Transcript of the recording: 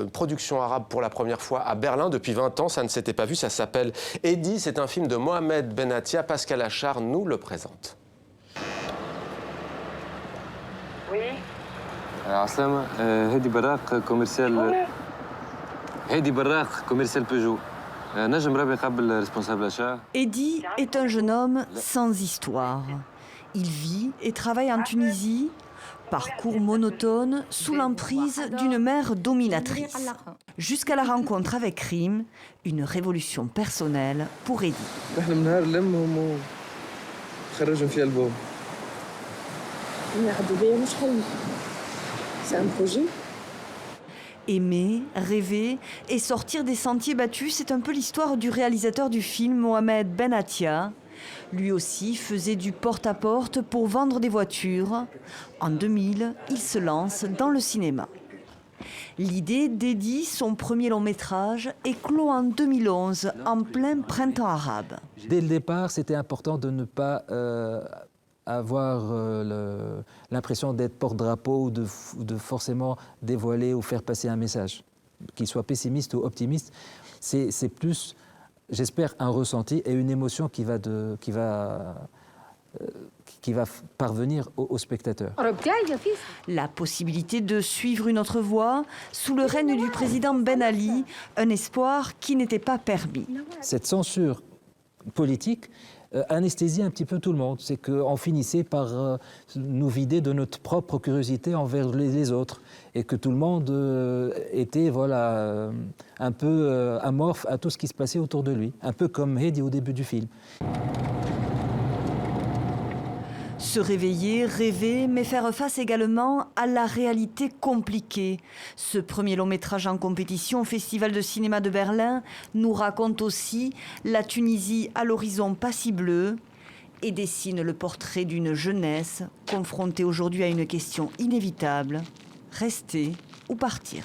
production arabe pour la première fois à Berlin. Depuis 20 ans, ça ne s'était pas vu. Ça s'appelle Eddie. C'est un film de Mohamed Benattia. Pascal Achard nous le présente. Oui. عسلامة هادي براق كوميرسيال هادي براق كوميرسيال بيجو نجم ربي قبل ريسبونسابل achat. Eddie est un jeune homme sans histoire. Il vit et travaille en Tunisie, parcours monotone sous l'emprise d'une mère dominatrice. Jusqu'à la rencontre avec Rim, une révolution personnelle pour Eddie. C'est un projet. Aimer, rêver et sortir des sentiers battus, c'est un peu l'histoire du réalisateur du film, Mohamed Benattia. Lui aussi faisait du porte-à-porte pour vendre des voitures. En 2000, il se lance dans le cinéma. L'idée d'Eddie, son premier long métrage, éclot en 2011, en plein printemps arabe. Dès le départ, c'était important de ne pas avoir l'impression d'être porte-drapeau ou de forcément dévoiler ou faire passer un message. Qu'il soit pessimiste ou optimiste, c'est plus, j'espère, un ressenti et une émotion qui va parvenir au spectateur. La possibilité de suivre une autre voie sous le règne du président Ben Ali, un espoir qui n'était pas permis. Cette censure politique anesthésie un petit peu tout le monde. C'est qu'on finissait par nous vider de notre propre curiosité envers les autres et que tout le monde était un peu amorphe à tout ce qui se passait autour de lui, un peu comme Heidi au début du film. Se réveiller, rêver, mais faire face également à la réalité compliquée. Ce premier long métrage en compétition au Festival de cinéma de Berlin nous raconte aussi la Tunisie à l'horizon pas si bleu et dessine le portrait d'une jeunesse confrontée aujourd'hui à une question inévitable, rester ou partir.